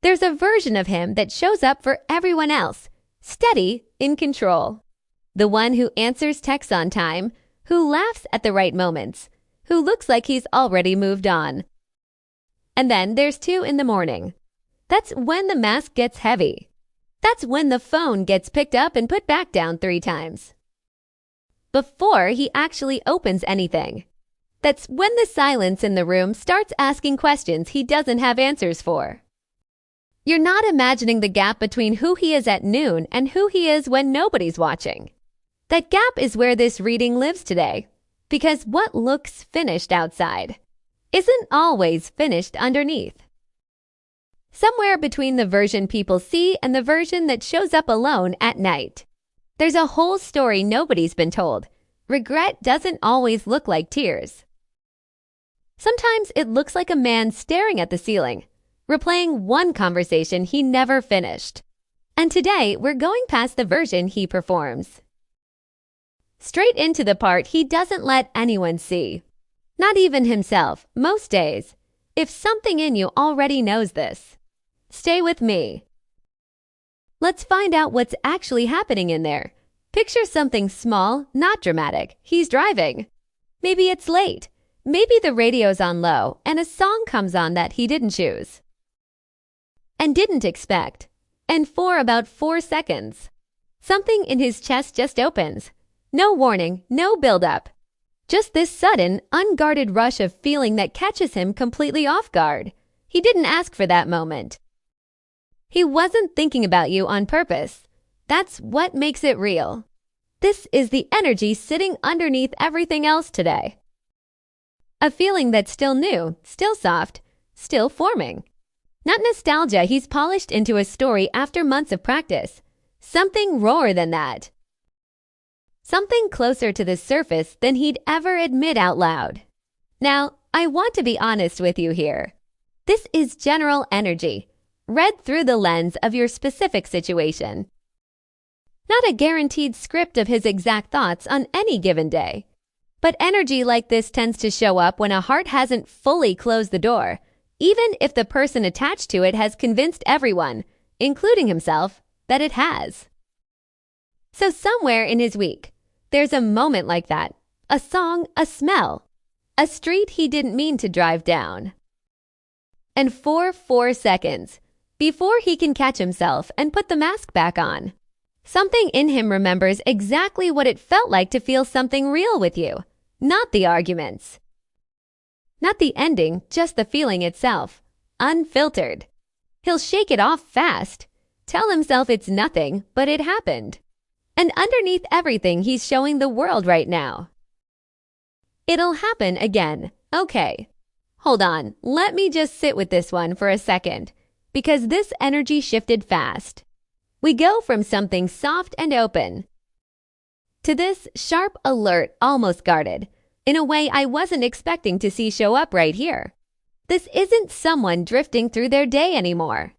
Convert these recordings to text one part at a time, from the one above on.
There's a version of him that shows up for everyone else, steady, in control. The one who answers texts on time, who laughs at the right moments, who looks like he's already moved on. And then there's 2 in the morning. That's when the mask gets heavy. That's when the phone gets picked up and put back down 3 times. Before he actually opens anything. That's when the silence in the room starts asking questions he doesn't have answers for. You're not imagining the gap between who he is at noon and who he is when nobody's watching. That gap is where this reading lives today, because what looks finished outside isn't always finished underneath. Somewhere between the version people see and the version that shows up alone at night. There's a whole story nobody's been told. Regret doesn't always look like tears. Sometimes it looks like a man staring at the ceiling, replaying one conversation he never finished. And today, we're going past the version he performs. Straight into the part he doesn't let anyone see. Not even himself, most days. If something in you already knows this, stay with me. Let's find out what's actually happening in there. Picture something small, not dramatic. He's driving. Maybe it's late. Maybe the radio's on low and a song comes on that he didn't choose and didn't expect. And for about 4 seconds, something in his chest just opens. No warning, no build-up. Just this sudden, unguarded rush of feeling that catches him completely off guard. He didn't ask for that moment. He wasn't thinking about you on purpose. That's what makes it real. This is the energy sitting underneath everything else today. A feeling that's still new, still soft, still forming. Not nostalgia he's polished into a story after months of practice. Something rawer than that. Something closer to the surface than he'd ever admit out loud. Now, I want to be honest with you here. This is general energy, read through the lens of your specific situation. Not a guaranteed script of his exact thoughts on any given day. But energy like this tends to show up when a heart hasn't fully closed the door, even if the person attached to it has convinced everyone, including himself, that it has. So somewhere in his week, there's a moment like that, a song, a smell, a street he didn't mean to drive down. And for 4 seconds, before he can catch himself and put the mask back on, something in him remembers exactly what it felt like to feel something real with you, not the arguments. Not the ending, just the feeling itself, unfiltered. He'll shake it off fast, tell himself it's nothing, but it happened. And underneath everything he's showing the world right now. It'll happen again. Okay. Hold on, let me just sit with this one for a second, because this energy shifted fast. We go from something soft and open to this sharp, alert, almost guarded, in a way I wasn't expecting to see show up right here. This isn't someone drifting through their day anymore.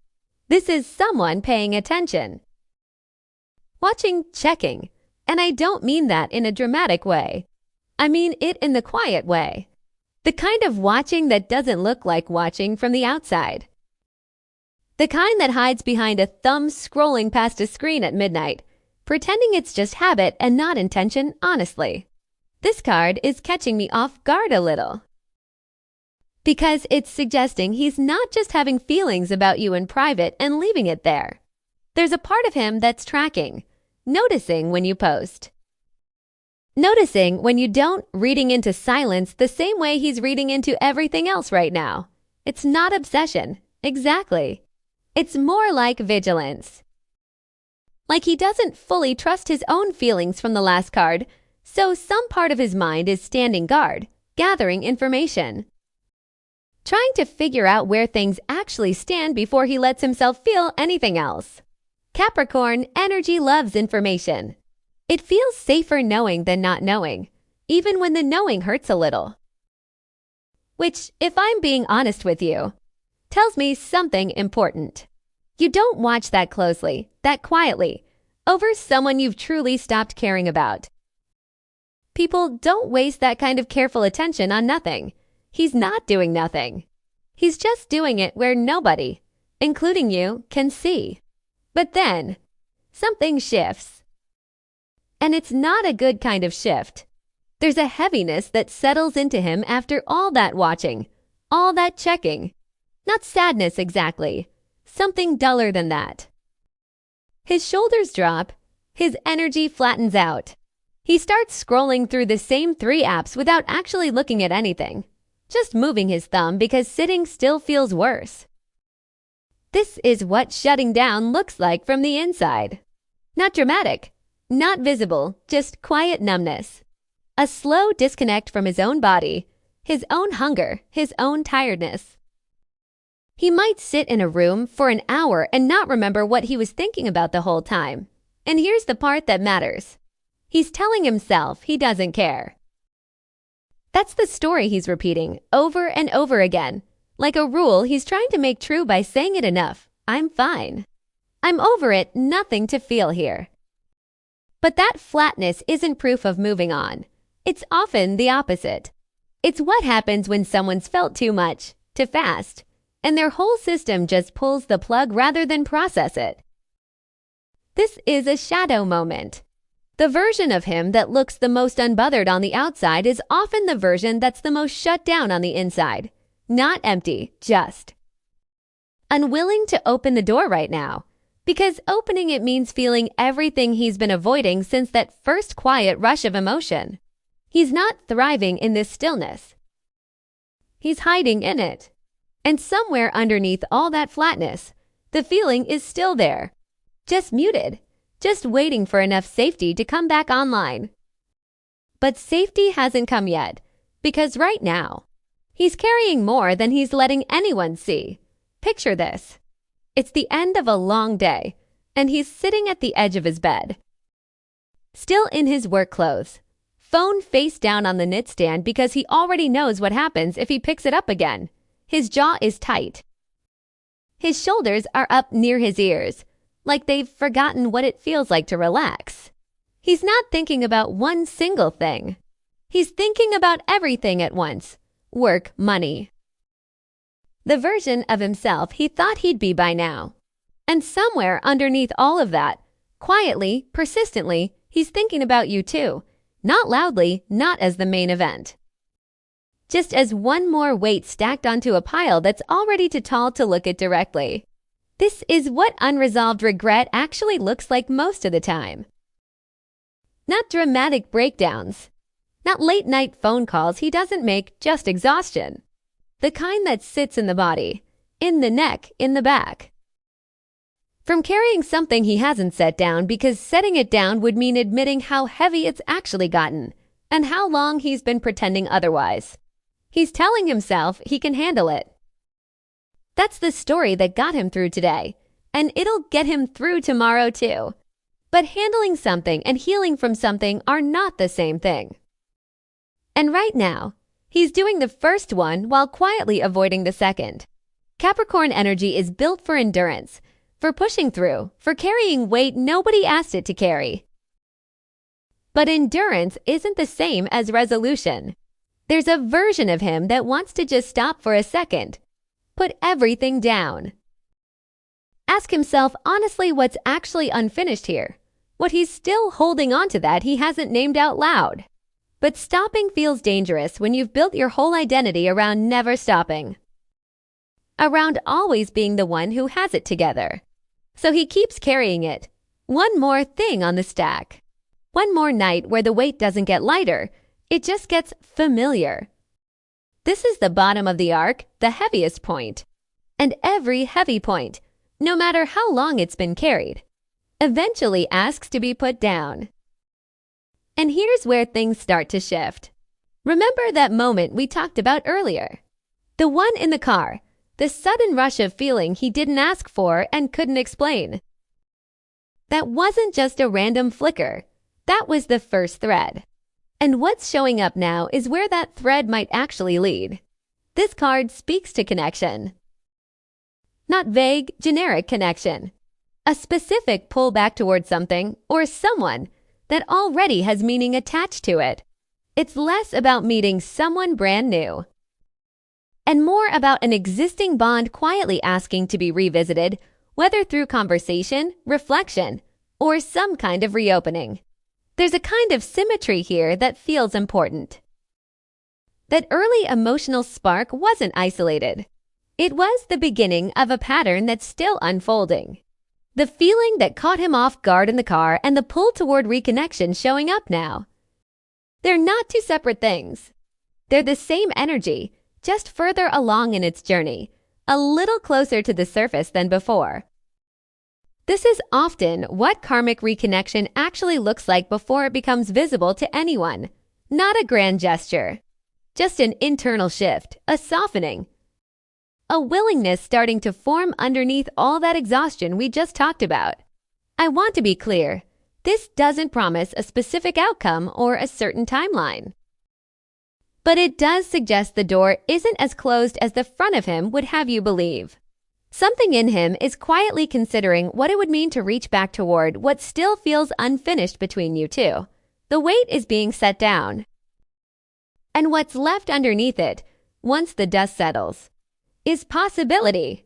This is someone paying attention. Watching, checking. And I don't mean that in a dramatic way. I mean it in the quiet way. The kind of watching that doesn't look like watching from the outside. The kind that hides behind a thumb scrolling past a screen at midnight, pretending it's just habit and not intention, honestly. This card is catching me off guard a little. Because it's suggesting he's not just having feelings about you in private and leaving it there. There's a part of him that's tracking, noticing when you post. Noticing when you don't, reading into silence the same way he's reading into everything else right now. It's not obsession. Exactly. It's more like vigilance. Like he doesn't fully trust his own feelings from the last card, so some part of his mind is standing guard, gathering information. Trying to figure out where things actually stand before he lets himself feel anything else. Capricorn energy loves information. It feels safer knowing than not knowing, even when the knowing hurts a little. Which, if I'm being honest with you, tells me something important. You don't watch that closely, that quietly, over someone you've truly stopped caring about. People don't waste that kind of careful attention on nothing. He's not doing nothing. He's just doing it where nobody, including you, can see. But then, something shifts. And it's not a good kind of shift. There's a heaviness that settles into him after all that watching, all that checking. Not sadness exactly, something duller than that. His shoulders drop, his energy flattens out. He starts scrolling through the same 3 apps without actually looking at anything, just moving his thumb because sitting still feels worse. This is what shutting down looks like from the inside. Not dramatic, not visible, just quiet numbness. A slow disconnect from his own body, his own hunger, his own tiredness. He might sit in a room for an hour and not remember what he was thinking about the whole time. And here's the part that matters. He's telling himself he doesn't care. That's the story he's repeating over and over again. Like a rule he's trying to make true by saying it enough. I'm fine. I'm over it, nothing to feel here. But that flatness isn't proof of moving on. It's often the opposite. It's what happens when someone's felt too much, too fast, and their whole system just pulls the plug rather than process it. This is a shadow moment. The version of him that looks the most unbothered on the outside is often the version that's the most shut down on the inside. Not empty, just unwilling to open the door right now. Because opening it means feeling everything he's been avoiding since that first quiet rush of emotion. He's not thriving in this stillness. He's hiding in it. And somewhere underneath all that flatness, the feeling is still there. Just muted. Just waiting for enough safety to come back online. But safety hasn't come yet. Because right now, he's carrying more than he's letting anyone see. Picture this. It's the end of a long day, and he's sitting at the edge of his bed. Still in his work clothes. Phone face down on the nightstand because he already knows what happens if he picks it up again. His jaw is tight. His shoulders are up near his ears, like they've forgotten what it feels like to relax. He's not thinking about one single thing. He's thinking about everything at once. Work, money. The version of himself he thought he'd be by now. And somewhere underneath all of that, quietly, persistently, he's thinking about you too. Not loudly, not as the main event. Just as one more weight stacked onto a pile that's already too tall to look at directly. This is what unresolved regret actually looks like most of the time. Not dramatic breakdowns. Not late-night phone calls he doesn't make, just exhaustion. The kind that sits in the body, in the neck, in the back. From carrying something he hasn't set down because setting it down would mean admitting how heavy it's actually gotten and how long he's been pretending otherwise. He's telling himself he can handle it. That's the story that got him through today, and it'll get him through tomorrow too. But handling something and healing from something are not the same thing. And right now, he's doing the first one while quietly avoiding the second. Capricorn energy is built for endurance, for pushing through, for carrying weight nobody asked it to carry. But endurance isn't the same as resolution. There's a version of him that wants to just stop for a second. Put everything down. Ask himself honestly what's actually unfinished here. What he's still holding on to that he hasn't named out loud. But stopping feels dangerous when you've built your whole identity around never stopping. Around always being the one who has it together. So he keeps carrying it. One more thing on the stack. One more night where the weight doesn't get lighter. It just gets familiar. This is the bottom of the arc, the heaviest point. And every heavy point, no matter how long it's been carried, eventually asks to be put down. And here's where things start to shift. Remember that moment we talked about earlier? The one in the car, the sudden rush of feeling he didn't ask for and couldn't explain. That wasn't just a random flicker. That was the first thread. And what's showing up now is where that thread might actually lead. This card speaks to connection. Not vague, generic connection. A specific pull back towards something or someone that already has meaning attached to it. It's less about meeting someone brand new and more about an existing bond quietly asking to be revisited, whether through conversation, reflection, or some kind of reopening. There's a kind of symmetry here that feels important. That early emotional spark wasn't isolated. It was the beginning of a pattern that's still unfolding. The feeling that caught him off guard in the car and the pull toward reconnection showing up now. They're not two separate things. They're the same energy, just further along in its journey, a little closer to the surface than before. This is often what karmic reconnection actually looks like before it becomes visible to anyone. Not a grand gesture, just an internal shift, a softening, a willingness starting to form underneath all that exhaustion we just talked about. I want to be clear, this doesn't promise a specific outcome or a certain timeline. But it does suggest the door isn't as closed as the front of him would have you believe. Something in him is quietly considering what it would mean to reach back toward what still feels unfinished between you two. The weight is being set down. And what's left underneath it, once the dust settles, is possibility.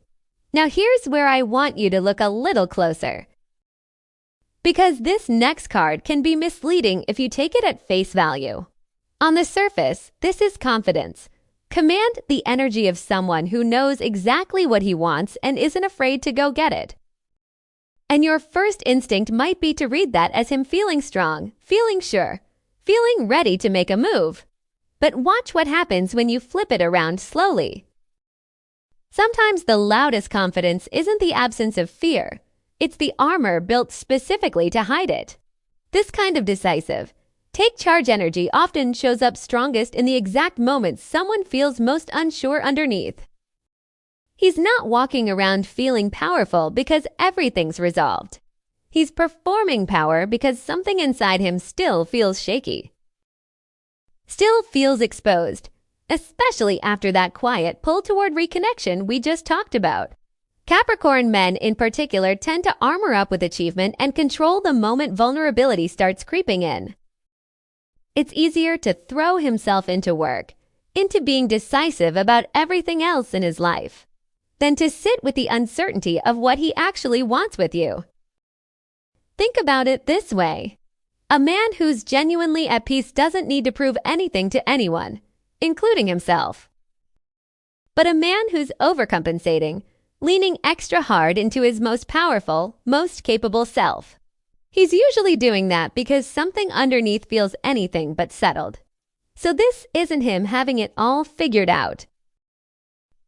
Now here's where I want you to look a little closer. Because this next card can be misleading if you take it at face value. On the surface, this is confidence. Command the energy of someone who knows exactly what he wants and isn't afraid to go get it. And your first instinct might be to read that as him feeling strong, feeling sure, feeling ready to make a move. But watch what happens when you flip it around slowly. Sometimes the loudest confidence isn't the absence of fear. It's the armor built specifically to hide it. This kind of decisive, take charge energy often shows up strongest in the exact moments someone feels most unsure underneath. He's not walking around feeling powerful because everything's resolved. He's performing power because something inside him still feels shaky. Still feels exposed, especially after that quiet pull toward reconnection we just talked about. Capricorn men in particular tend to armor up with achievement and control the moment vulnerability starts creeping in. It's easier to throw himself into work, into being decisive about everything else in his life, than to sit with the uncertainty of what he actually wants with you. Think about it this way. A man who's genuinely at peace doesn't need to prove anything to anyone, including himself. But a man who's overcompensating, leaning extra hard into his most powerful, most capable self. He's usually doing that because something underneath feels anything but settled. So this isn't him having it all figured out.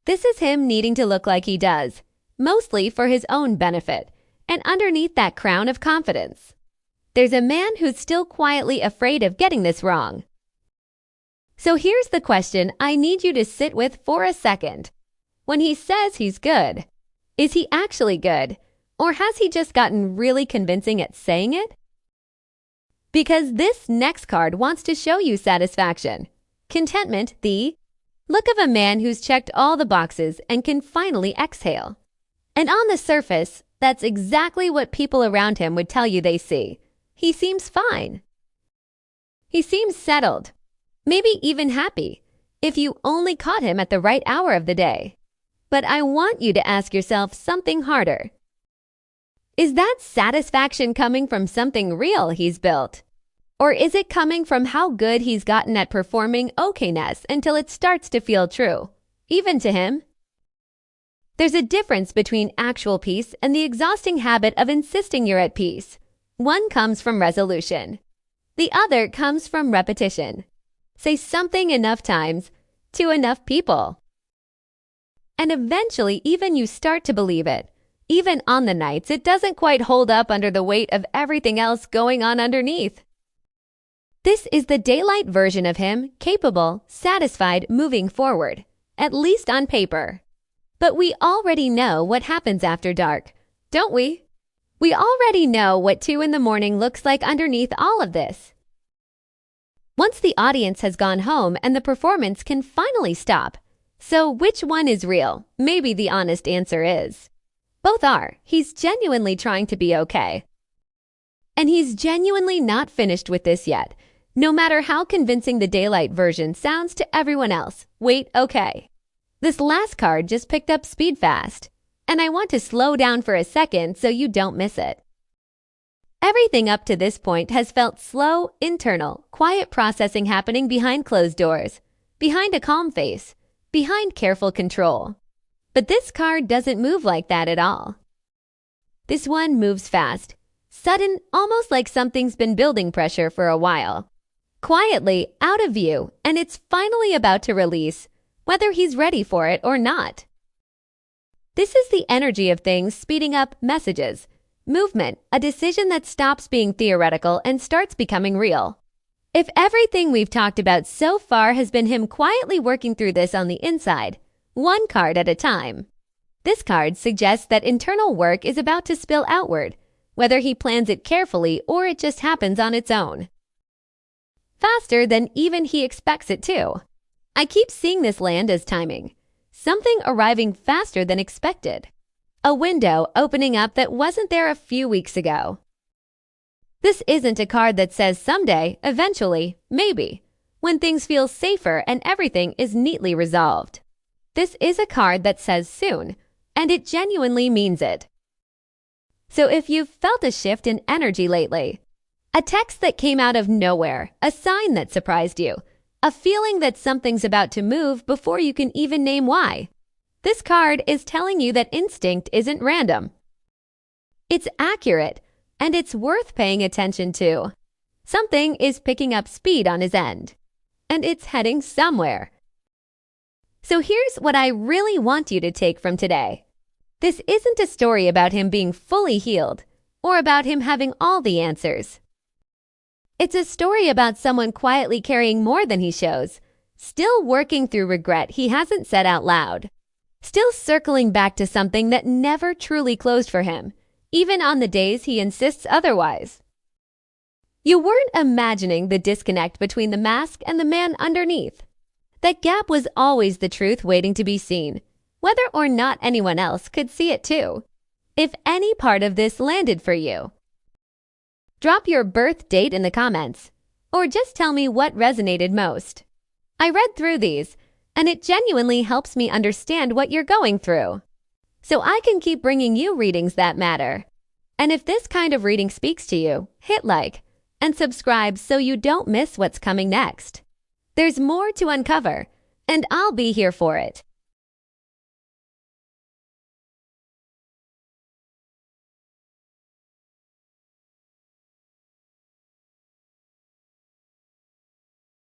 This is him needing to look like he does, mostly for his own benefit, and underneath that crown of confidence. There's a man who's still quietly afraid of getting this wrong. So here's the question I need you to sit with for a second. When he says he's good, is he actually good? Or has he just gotten really convincing at saying it? Because this next card wants to show you satisfaction, contentment, the look of a man who's checked all the boxes and can finally exhale. And on the surface, that's exactly what people around him would tell you they see. He seems fine. He seems settled, maybe even happy, if you only caught him at the right hour of the day. But I want you to ask yourself something harder. Is that satisfaction coming from something real he's built? Or is it coming from how good he's gotten at performing okayness until it starts to feel true, even to him? There's a difference between actual peace and the exhausting habit of insisting you're at peace. One comes from resolution. The other comes from repetition. Say something enough times to enough people. And eventually even you start to believe it, even on the nights it doesn't quite hold up under the weight of everything else going on underneath. This is the daylight version of him, capable, satisfied, moving forward, at least on paper. But we already know what happens after dark, don't we? We already know what 2 in the morning looks like underneath all of this. Once the audience has gone home and the performance can finally stop. So which one is real? Maybe the honest answer is. Both are. He's genuinely trying to be okay. And he's genuinely not finished with this yet. No matter how convincing the daylight version sounds to everyone else, wait, okay. This last card just picked up speed fast, and I want to slow down for a second so you don't miss it. Everything up to this point has felt slow, internal, quiet processing happening behind closed doors, behind a calm face, behind careful control. But this card doesn't move like that at all. This one moves fast, sudden, almost like something's been building pressure for a while. Quietly, out of view, and it's finally about to release, whether he's ready for it or not. This is the energy of things speeding up messages, movement, a decision that stops being theoretical and starts becoming real. If everything we've talked about so far has been him quietly working through this on the inside, one card at a time, this card suggests that internal work is about to spill outward, whether he plans it carefully or it just happens on its own. Faster than even he expects it to. I keep seeing this land as timing, something arriving faster than expected. A window opening up that wasn't there a few weeks ago. This isn't a card that says someday, eventually, maybe, when things feel safer and everything is neatly resolved. This is a card that says soon, and it genuinely means it. So if you've felt a shift in energy lately, a text that came out of nowhere, a sign that surprised you, a feeling that something's about to move before you can even name why, this card is telling you that instinct isn't random. It's accurate, and it's worth paying attention to. Something is picking up speed on his end, and it's heading somewhere. So here's what I really want you to take from today. This isn't a story about him being fully healed, or about him having all the answers. It's a story about someone quietly carrying more than he shows, still working through regret he hasn't said out loud, still circling back to something that never truly closed for him, even on the days he insists otherwise. You weren't imagining the disconnect between the mask and the man underneath. That gap was always the truth waiting to be seen, whether or not anyone else could see it too. If any part of this landed for you, drop your birth date in the comments, or just tell me what resonated most. I read through these, and it genuinely helps me understand what you're going through, so I can keep bringing you readings that matter. And if this kind of reading speaks to you, hit like and subscribe so you don't miss what's coming next. There's more to uncover, and I'll be here for it.